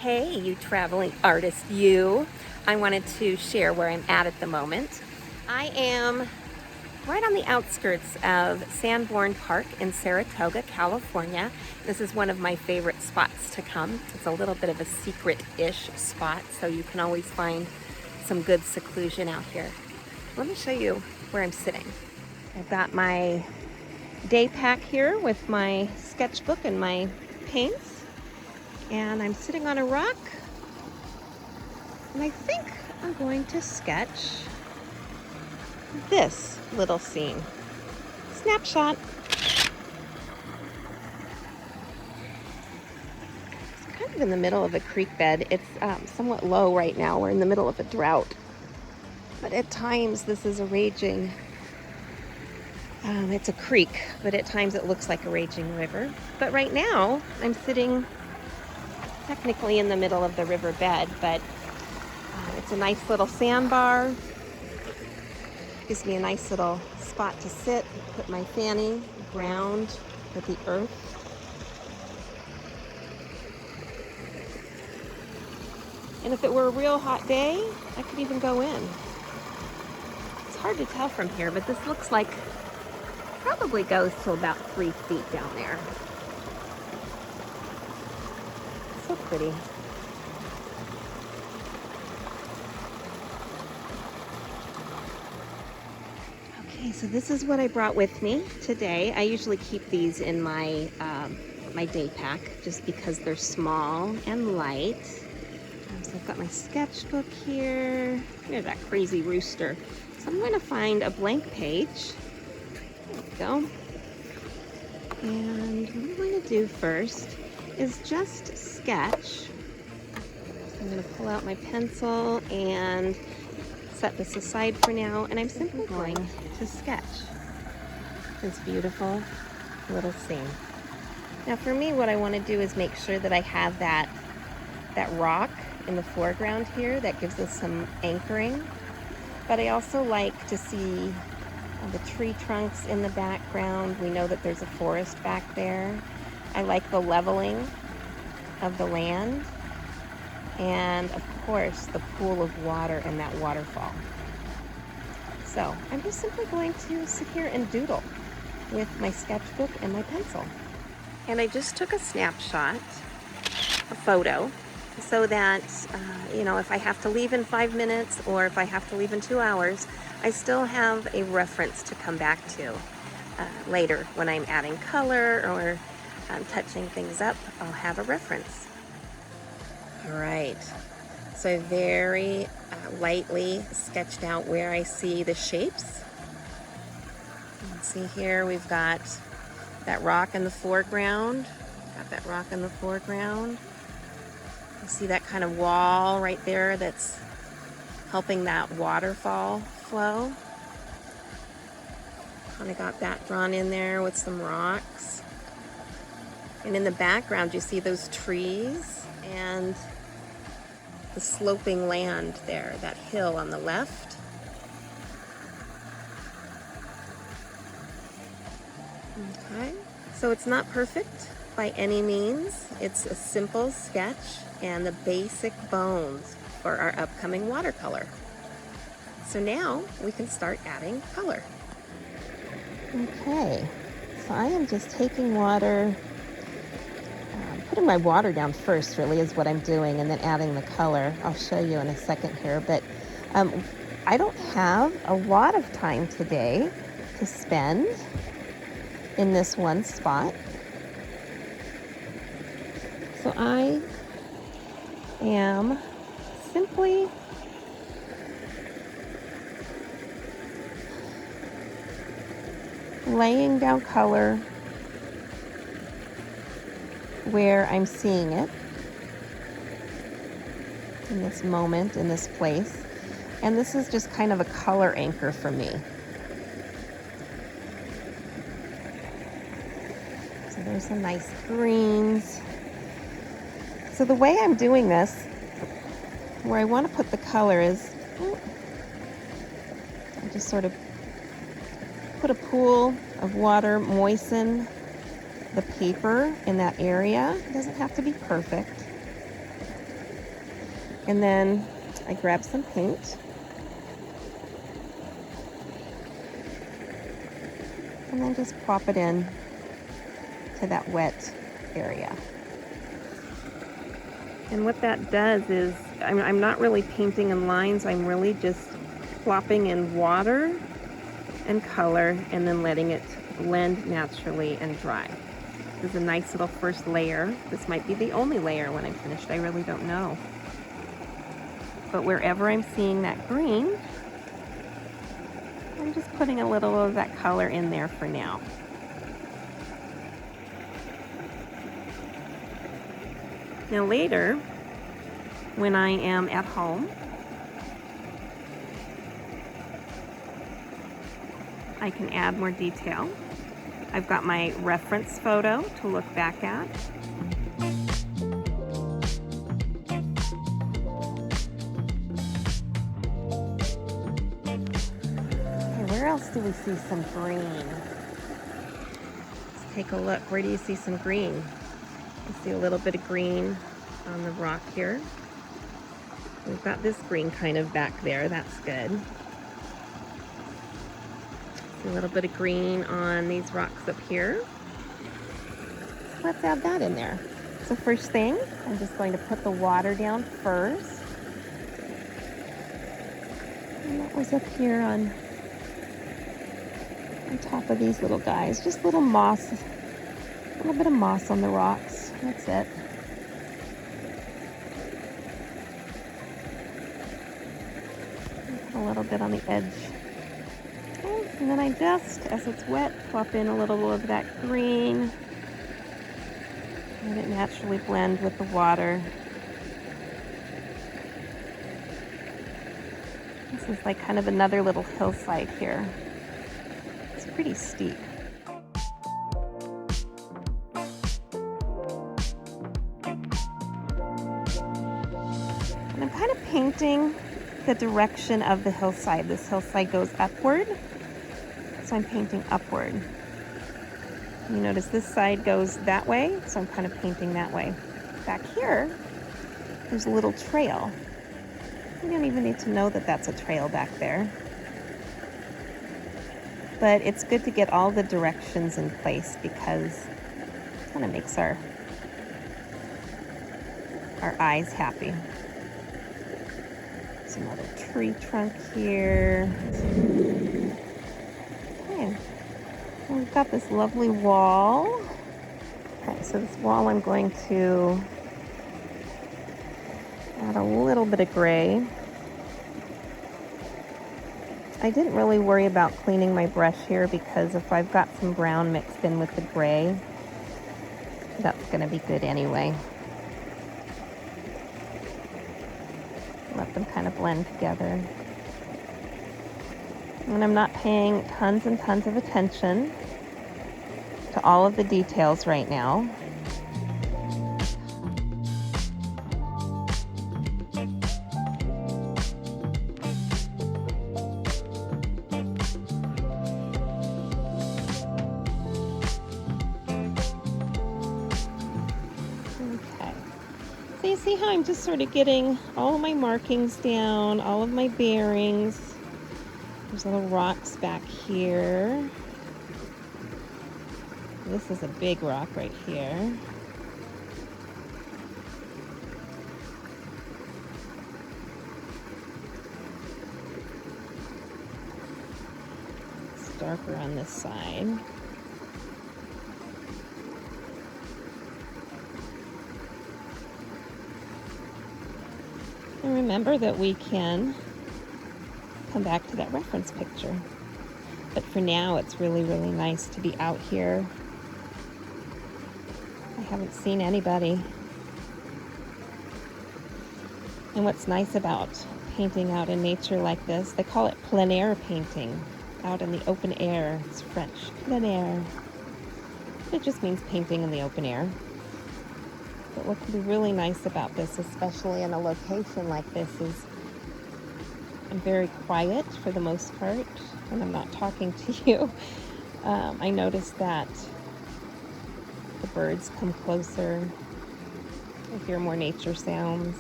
Hey, you traveling artist, you. I wanted to share where I'm at the moment. I am right on the outskirts of Sanborn Park in Saratoga, California. This is one of my favorite spots to come. It's a little bit of a secret-ish spot, so you can always find some good seclusion out here. Let me show you where I'm sitting. I've got my day pack here with my sketchbook and my paints. And I'm sitting on a rock, and I think I'm going to sketch this little scene. Snapshot. It's kind of in the middle of a creek bed. It's somewhat low right now. We're in the middle of a drought. But at times this is a raging, it's a creek, but at times it looks like a raging river. But right now I'm sitting technically in the middle of the river bed, but it's a nice little sandbar. Gives me a nice little spot to sit, put my fanny, ground with the earth. And if it were a real hot day, I could even go in. It's hard to tell from here, but this looks like probably goes to about 3 feet down there. So pretty. Okay, so this is what I brought with me today. I usually keep these in my my day pack just because they're small and light. So I've got my sketchbook here. There's that crazy rooster. So I'm going to find a blank page. There we go. And what I'm going to do first is just sketch. So I'm going to pull out my pencil and set this aside for now, and I'm simply going to sketch this beautiful little scene. Now for me, what I want to do is make sure that I have that rock in the foreground here that gives us some anchoring, but I also like to see the tree trunks in the background. We know that there's a forest back there. I like the leveling of the land, and of course the pool of water and that waterfall. So I'm just simply going to sit here and doodle with my sketchbook and my pencil. And I just took a snapshot, a photo, so that if I have to leave in 5 minutes or if I have to leave in 2 hours, I still have a reference to come back to later when I'm adding color or touching things up. I'll have a reference. All right, so I very lightly sketched out where I see the shapes. You can see here we've got that rock in the foreground. Got that rock in the foreground. You see that kind of wall right there that's helping that waterfall flow. Kind of got that drawn in there with some rocks. And in the background you see those trees and the sloping land there, that hill on the left. Okay, so it's not perfect by any means. It's a simple sketch and the basic bones for our upcoming watercolor. So now we can start adding color. Okay, so I am just taking water, putting my water down first really is what I'm doing, and then adding the color. I'll show you in a second here, but I don't have a lot of time today to spend in this one spot. So I am simply laying down color where I'm seeing it in this moment, in this place. And this is just kind of a color anchor for me. So there's some nice greens. So the way I'm doing this, where I want to put the color is, I just sort of put a pool of water, moisten the paper in that area. It doesn't have to be perfect. And then I grab some paint. And then just plop it in to that wet area. And what that does is, I'm not really painting in lines, I'm really just plopping in water and color and then letting it blend naturally and dry. This is a nice little first layer. This might be the only layer when I'm finished, I really don't know. But wherever I'm seeing that green, I'm just putting a little of that color in there for now. Now later, when I am at home, I can add more detail. I've got my reference photo to look back at. Okay, where else do we see some green? Let's take a look. Where do you see some green? I see a little bit of green on the rock here. We've got this green kind of back there. That's good. See a little bit of green on these rocks up here. Let's add that in there. So first thing, I'm just going to put the water down first. And that was up here on top of these little guys. Just little moss, a little bit of moss on the rocks. That's it. A little bit on the edge. Okay. And then I just, as it's wet, plop in a little of that green. Let it naturally blend with the water. This is like kind of another little hillside here. It's pretty steep. And I'm kind of painting the direction of the hillside. This hillside goes upward, so I'm painting upward. You notice this side goes that way, so I'm kind of painting that way. Back here, there's a little trail. You don't even need to know that that's a trail back there. But it's good to get all the directions in place because it kind of makes our eyes happy. Some other tree trunk here. Okay. And we've got this lovely wall. Okay, so this wall I'm going to add a little bit of gray. I didn't really worry about cleaning my brush here because if I've got some brown mixed in with the gray, that's going to be good anyway. Let them kind of blend together. And I'm not paying tons and tons of attention to all of the details right now. So you see how I'm just sort of getting all of my markings down, all of my bearings. There's little rocks back here. This is a big rock right here. It's darker on this side. And remember that we can come back to that reference picture. But for now, it's really, really nice to be out here. I haven't seen anybody. And what's nice about painting out in nature like this, they call it plein air painting, out in the open air. It's French, plein air. It just means painting in the open air. But what can be really nice about this, especially in a location like this, is I'm very quiet for the most part when I'm not talking to you. I notice that the birds come closer. I hear more nature sounds.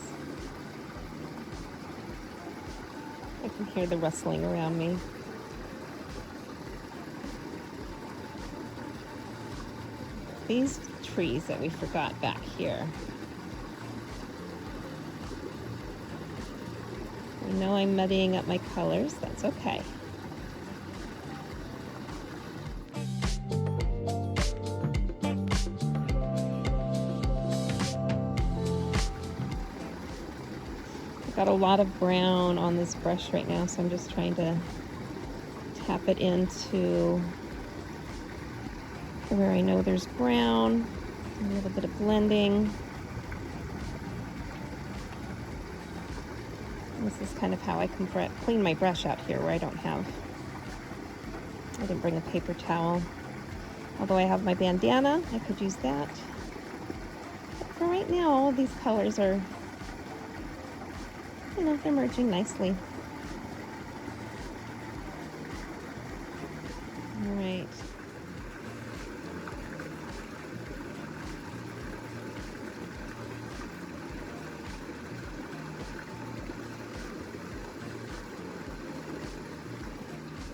I can hear the rustling around me. These trees that we forgot back here. I know I'm muddying up my colors. That's okay. I've got a lot of brown on this brush right now, so I'm just trying to tap it into where I know there's brown, a little bit of blending. This is kind of how I can clean my brush out here where I didn't bring a paper towel. Although I have my bandana, I could use that. But for right now, all of these colors are, they're merging nicely. All right.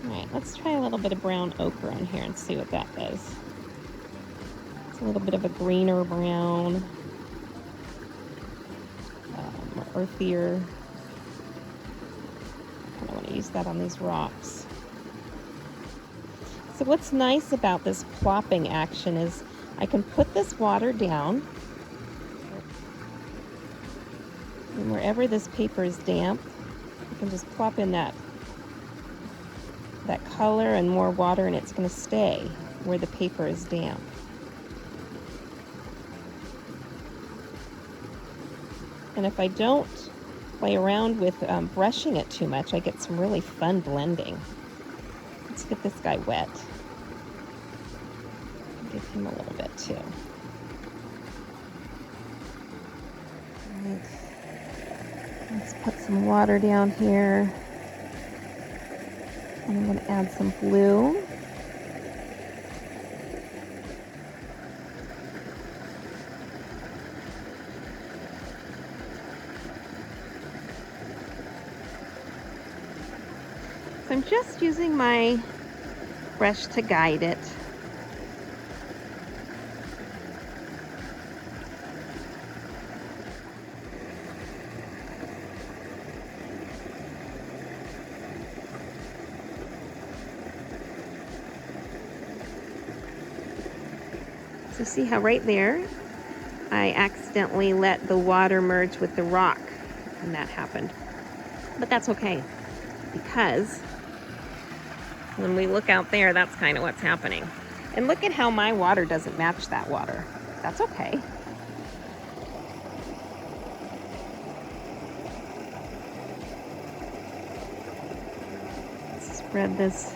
Alright, let's try a little bit of brown ochre on here and see what that does. It's a little bit of a greener brown, more earthier. I want to use that on these rocks. So what's nice about this plopping action is I can put this water down, and wherever this paper is damp, I can just plop in that color and more water, and it's going to stay where the paper is damp. And if I don't play around with brushing it too much, I get some really fun blending. Let's get this guy wet. Give him a little bit too. All right. Let's put some water down here. And I'm going to add some blue. So I'm just using my brush to guide it. So see how right there, I accidentally let the water merge with the rock, and that happened. But that's okay, because when we look out there, that's kind of what's happening. And look at how my water doesn't match that water. That's okay. Spread this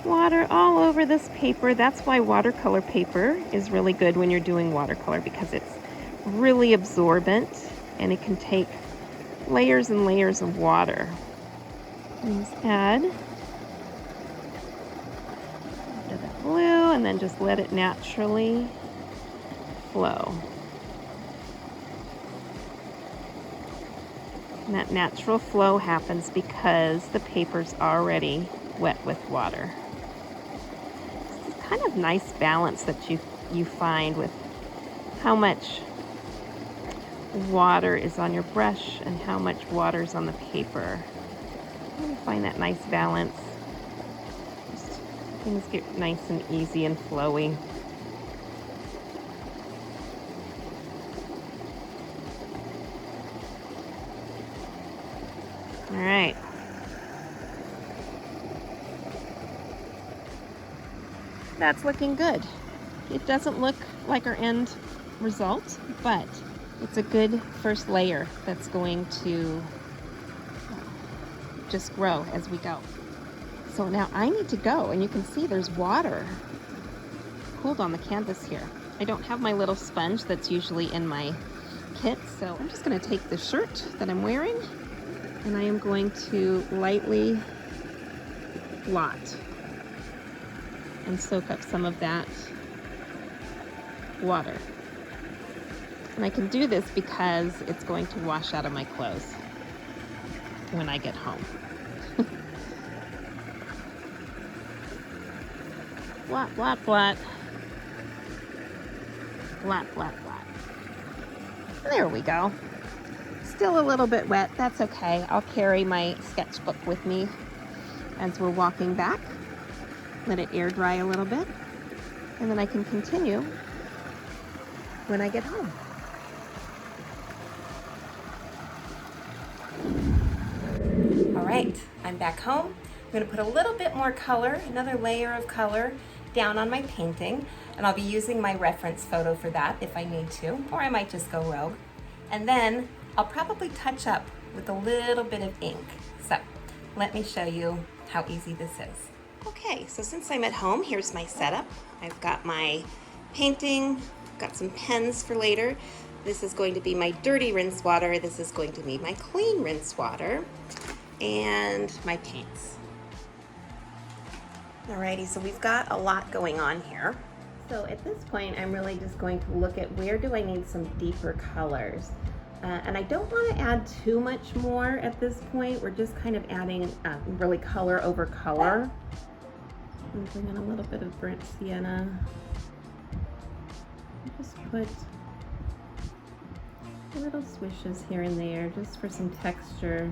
water all over this paper. That's why watercolor paper is really good when you're doing watercolor, because it's really absorbent and it can take layers and layers of water. And just add to that blue and then just let it naturally flow. And that natural flow happens because the paper's already wet with water. It's kind of nice balance that you find with how much water is on your brush and how much water is on the paper. You find that nice balance. Just things get nice and easy and flowy. All right. That's looking good. It doesn't look like our end result, but it's a good first layer that's going to just grow as we go. So now I need to go, and you can see there's water pooled on the canvas here. I don't have my little sponge that's usually in my kit, so I'm just going to take the shirt that I'm wearing, and I am going to lightly blot and soak up some of that water. And I can do this because it's going to wash out of my clothes. when I get home. Blot, blot, blot. Blot, blot, blot. There we go. Still a little bit wet. That's okay. I'll carry my sketchbook with me as we're walking back. Let it air dry a little bit. And then I can continue when I get home. All right, I'm back home. I'm gonna put a little bit more color, another layer of color down on my painting, and I'll be using my reference photo for that if I need to, or I might just go rogue. And then I'll probably touch up with a little bit of ink. So let me show you how easy this is. Okay, so since I'm at home, here's my setup. I've got my painting, got some pens for later. This is going to be my dirty rinse water. This is going to be my clean rinse water, and my paints. Alrighty, so we've got a lot going on here. So at this point, I'm really just going to look at where do I need some deeper colors. And I don't want to add too much more at this point. We're just kind of adding really color over color. I'm bring in a little bit of burnt sienna. Just put little swishes here and there just for some texture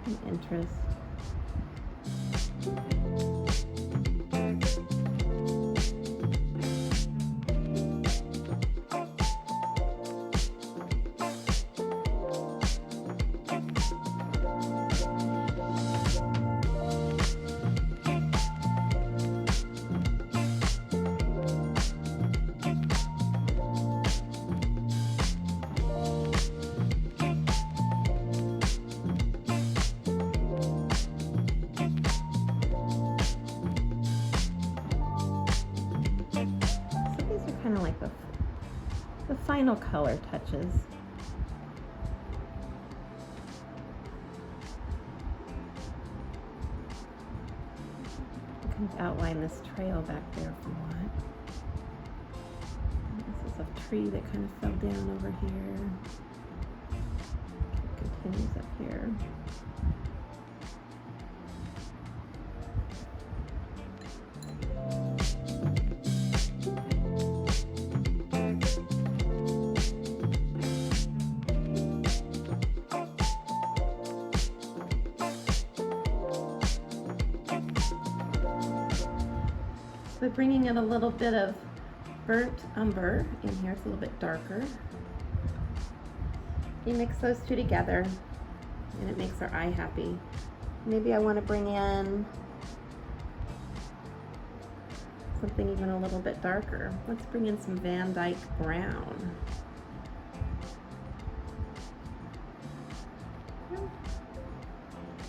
and interest. Kind of like the final color touches. You can outline this trail back there if you want. This is a tree that kind of fell down over here. It continues up here. So bringing in a little bit of burnt umber in here, it's a little bit darker. You mix those two together and it makes our eye happy. Maybe I want to bring in something even a little bit darker. Let's bring in some Van Dyke brown.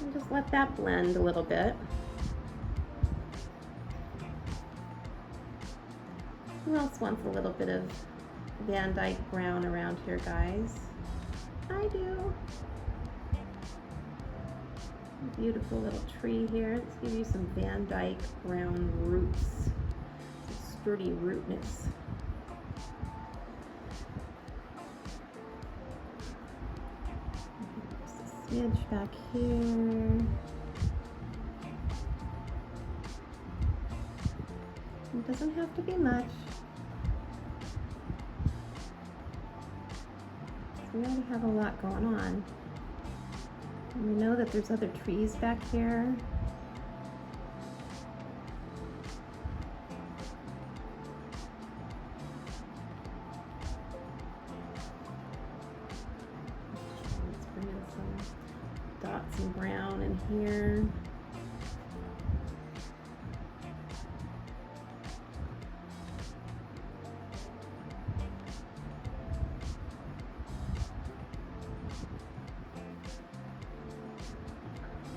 And just let that blend a little bit. Who else wants a little bit of Van Dyke brown around here, guys? I do. Beautiful little tree here. Let's give you some Van Dyke brown roots. Sturdy rootness. Just a smidge back here. It doesn't have to be much. We already have a lot going on. And we know that there's other trees back here. Let's bring in some dots and brown in here.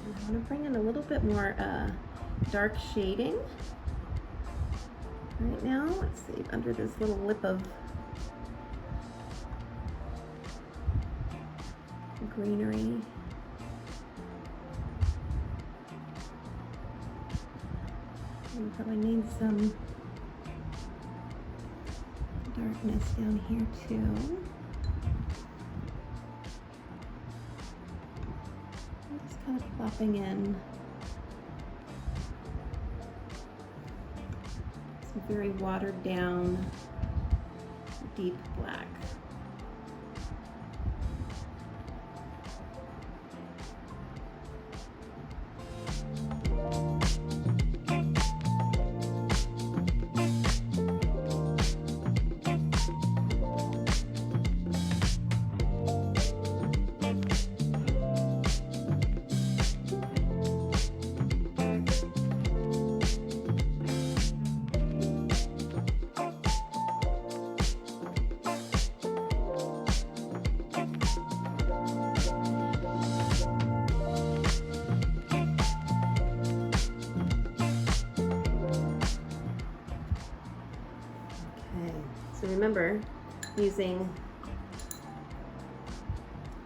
I want to bring in a little bit more dark shading right now. Let's see, under this little lip of greenery. We probably need some darkness down here too. kind of plopping in some very watered down, deep black. So remember, using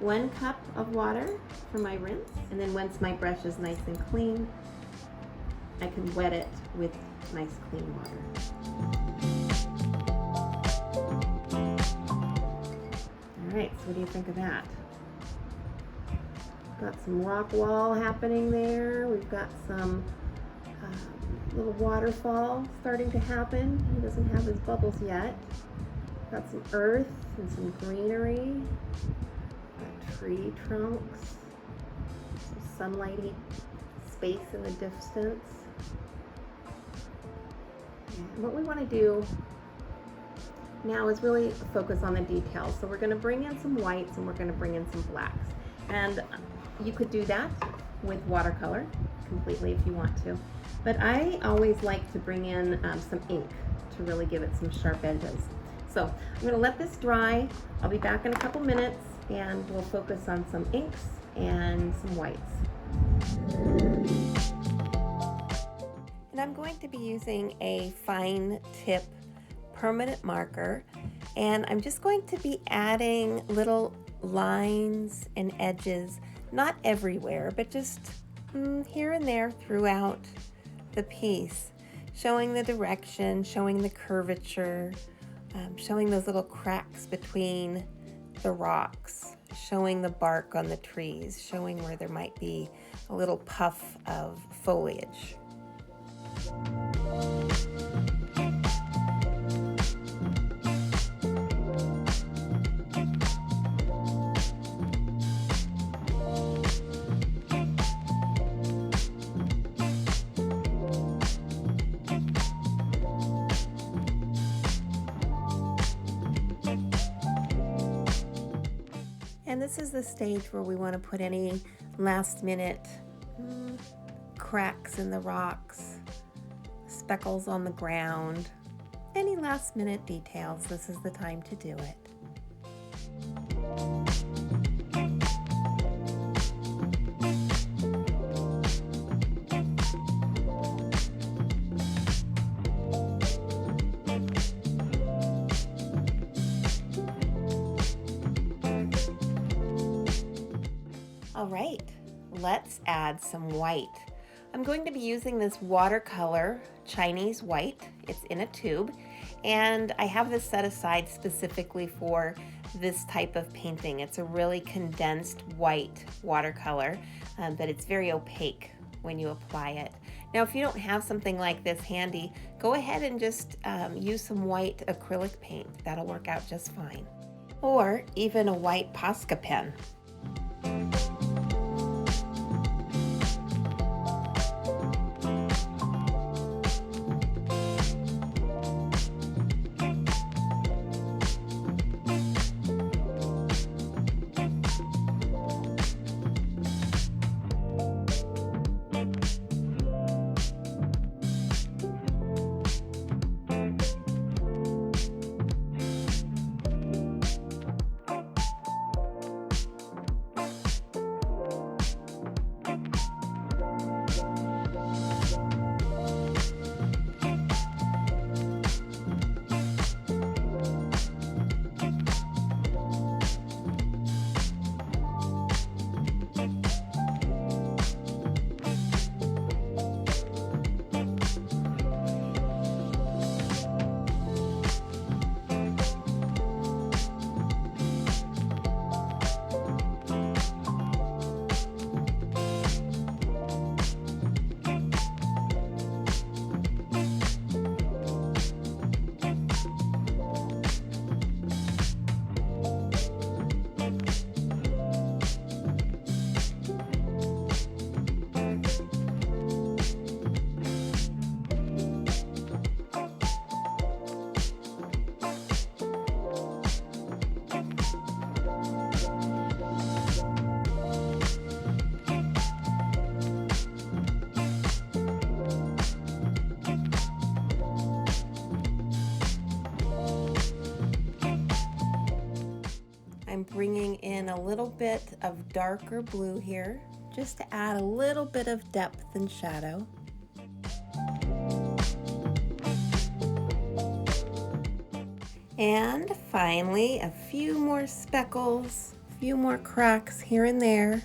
1 cup of water for my rinse, and then once my brush is nice and clean, I can wet it with nice clean water. All right, so what do you think of that? Got some rock wall happening there. We've got some little waterfall starting to happen. He doesn't have his bubbles yet. Got some earth and some greenery. Got tree trunks. Some sunlighty space in the distance. And what we want to do now is really focus on the details. So we're going to bring in some whites and we're going to bring in some blacks. And you could do that with watercolor completely if you want to. But I always like to bring in some ink to really give it some sharp edges. So I'm going to let this dry. I'll be back in a couple minutes and we'll focus on some inks and some whites. And I'm going to be using a fine tip permanent marker, and I'm just going to be adding little lines and edges, not everywhere, but just here and there throughout the piece, showing the direction, showing the curvature, showing those little cracks between the rocks, showing the bark on the trees, showing where there might be a little puff of foliage. And this is the stage where we want to put any last minute cracks in the rocks, speckles on the ground, any last minute details. This is the time to do it. All right, let's add some white. I'm going to be using this watercolor Chinese white. It's in a tube, and I have this set aside specifically for this type of painting. It's a really condensed white watercolor, but it's very opaque when you apply it. Now, if you don't have something like this handy, go ahead and just use some white acrylic paint. That'll work out just fine. Or even a white Posca pen. I'm bringing in a little bit of darker blue here, just to add a little bit of depth and shadow. And finally, a few more speckles, a few more cracks here and there.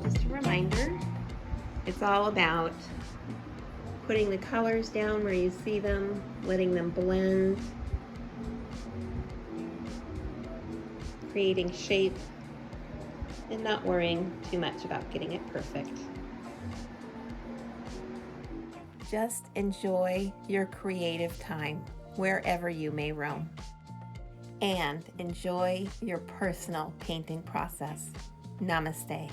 Just a reminder, it's all about putting the colors down where you see them, letting them blend, creating shape, and not worrying too much about getting it perfect. Just enjoy your creative time wherever you may roam, and enjoy your personal painting process. Namaste.